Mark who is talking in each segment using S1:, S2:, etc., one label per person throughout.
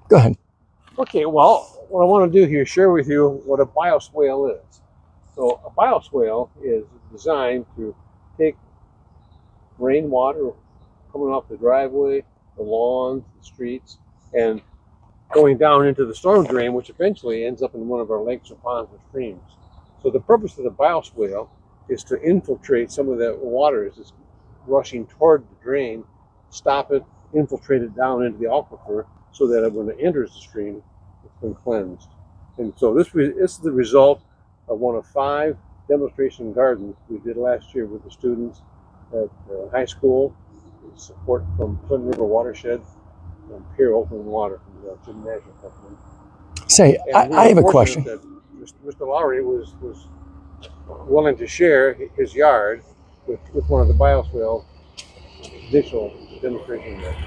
S1: Go ahead.
S2: Okay, well, what I want to do here is share with you what a bioswale is. So a bioswale is designed to take rainwater coming off the driveway, the lawns, the streets, and going down into the storm drain, which eventually ends up in one of our lakes or ponds or streams. So the purpose of the bioswale is to infiltrate some of that water as it's rushing toward the drain, stop it, infiltrate it down into the aquifer so that when it enters the stream, it's been cleansed. And so this is the result of one of 5 demonstration gardens we did last year with the students at high school, with support from Clinton River Watershed and Pure Open Water from the Gymnasium Company.
S1: Say, I have a question.
S2: That Mr. Lowry was willing to share his yard with one of the bioswale initial demonstration yards.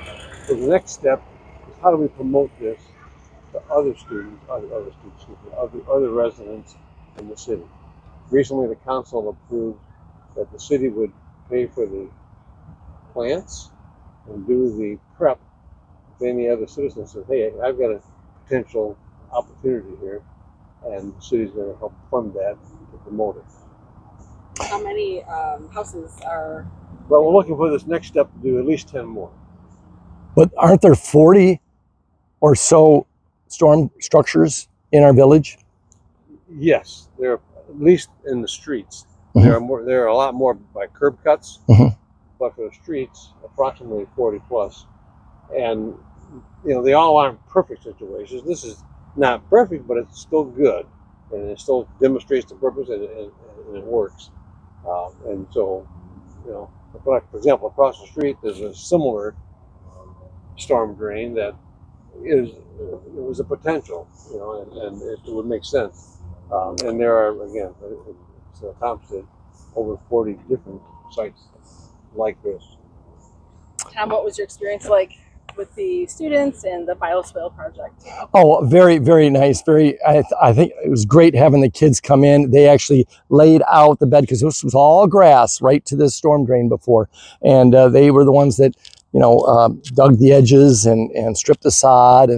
S2: So the next step is how do we promote this to other students, other residents in the city. Recently, the council approved that the city would pay for the plants and do the prep. If any other citizen says, "Hey, I've got a potential opportunity here," and the city's going to help fund that to promote it.
S3: How many houses are?
S2: Well, we're looking for this next step to do at least 10 more.
S1: But aren't there 40 or so storm structures in our village?
S2: Yes, there are at least in the streets.
S1: Mhm.
S2: There are more. There are a lot more by curb cuts,
S1: Mhm.
S2: but for the streets, approximately 40 plus. And they all aren't perfect situations. This is not perfect, but it's still good, and it still demonstrates the purpose, and it works. And so, for example, across the street, there's a similar storm drain that it was a potential, and it would make sense. And there are, again, as Tom said, over 40 different sites like this.
S3: Tom, what was your experience like with the students and the Bioswale project?
S1: Oh, very, very nice. I think it was great having the kids come in. They actually laid out the bed because this was all grass right to this storm drain before. And they were the ones that, dug the edges and stripped the sod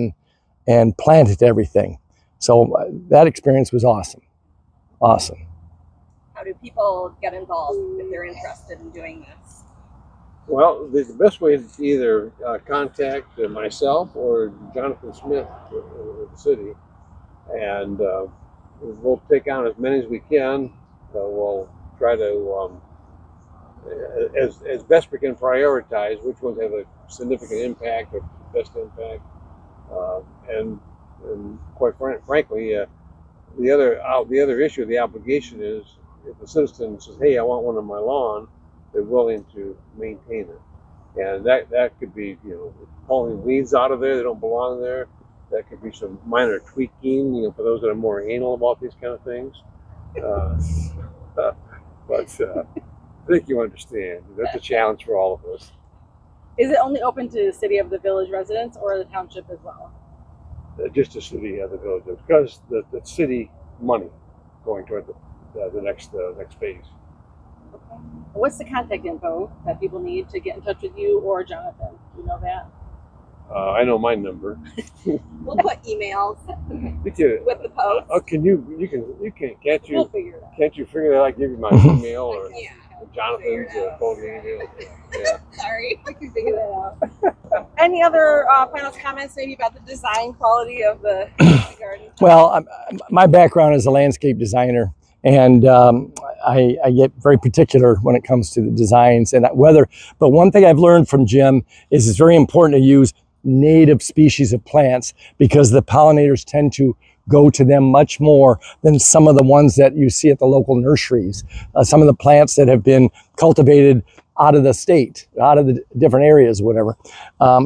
S1: and planted everything. So that experience was awesome. Awesome.
S3: How do people get involved if they're interested in doing this?
S2: Well, the best way is to either contact myself or Jonathan Smith with the city, and we'll take on as many as we can. We'll try to, as best we can, prioritize which ones have a significant impact or best impact, and quite frankly, the other issue, the obligation is if a citizen says, "Hey, I want one on my lawn," they're willing to maintain it, and that could be pulling weeds out of there that don't belong there. That could be some minor tweaking, for those that are more anal about these kind of things. But I think you understand. That's a challenge for all of us.
S3: Is it only open to the city of the village residents or the township as well?
S2: Just the city of the village, because the city money going toward the next phase.
S3: Okay. What's the contact info that people need to get in touch with you or Jonathan? You know that?
S2: I know my number.
S3: We'll put emails with the post.
S2: Can you can't you
S3: We'll figure it out.
S2: can't you figure that I give you my email or
S3: Yeah.
S2: Jonathan's phone email? Yeah.
S3: Sorry, I can figure that out. Any other final comments, maybe about the design quality of the garden?
S1: Well, my background is a landscape designer, and I get very particular when it comes to the designs and weather. But one thing I've learned from Jim is it's very important to use native species of plants because the pollinators tend to go to them much more than some of the ones that you see at the local nurseries. Some of the plants that have been cultivated out of the state, out of the different areas, whatever.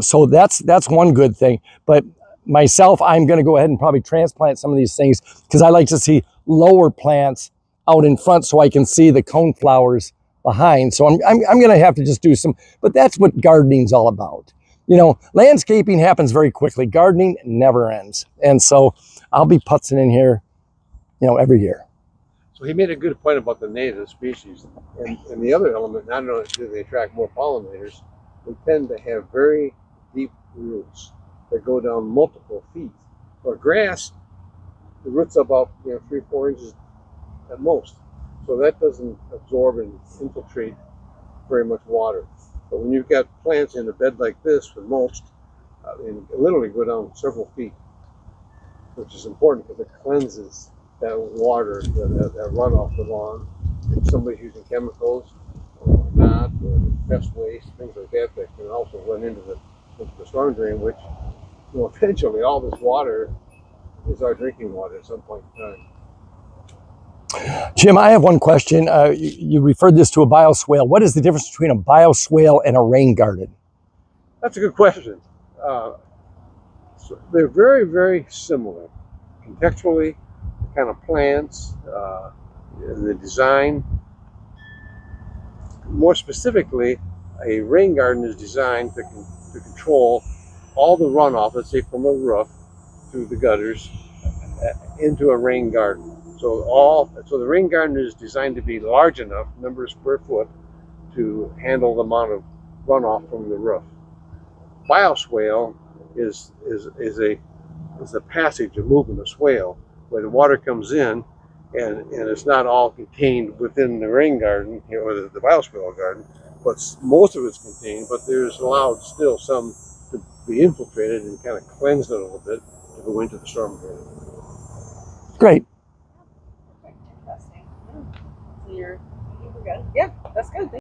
S1: So that's one good thing. But myself, I'm going to go ahead and probably transplant some of these things because I like to see lower plants out in front so I can see the cone flowers behind. So I'm going to have to just do some, but that's what gardening's all about. Landscaping happens very quickly. Gardening never ends. And so I'll be putzing in here, every year.
S2: So he made a good point about the native species. And the other element, not only do they attract more pollinators, they tend to have very deep roots. that go down multiple feet. For grass, the roots are about 3-4 inches at most, so that doesn't absorb and infiltrate very much water. But when you've got plants in a bed like this with mulch, literally go down several feet, which is important because it cleanses that water, that runoff the lawn. If somebody's using chemicals or not, or pest waste, things like that, that can also run into the storm drain, which eventually all this water is our drinking water at some point in time.
S1: Jim, I have one question. You referred this to a bioswale. What is the difference between a bioswale and a rain garden?
S2: That's a good question. So they're very, very similar contextually, the kind of plants, the design. More specifically, a rain garden is designed to control all the runoff, let's say from a roof through the gutters into a rain garden. So the rain garden is designed to be large enough, number of square foot, to handle the amount of runoff from the roof. Bioswale is a passage, a movement, a swale, where the water comes in and it's not all contained within the rain garden, or the bioswale garden, but most of it's contained, but there's allowed still some to be infiltrated and kind of cleansed it a little bit to go into the storm drain.
S1: Great.
S3: Interesting. So you're good. Yeah, that's good.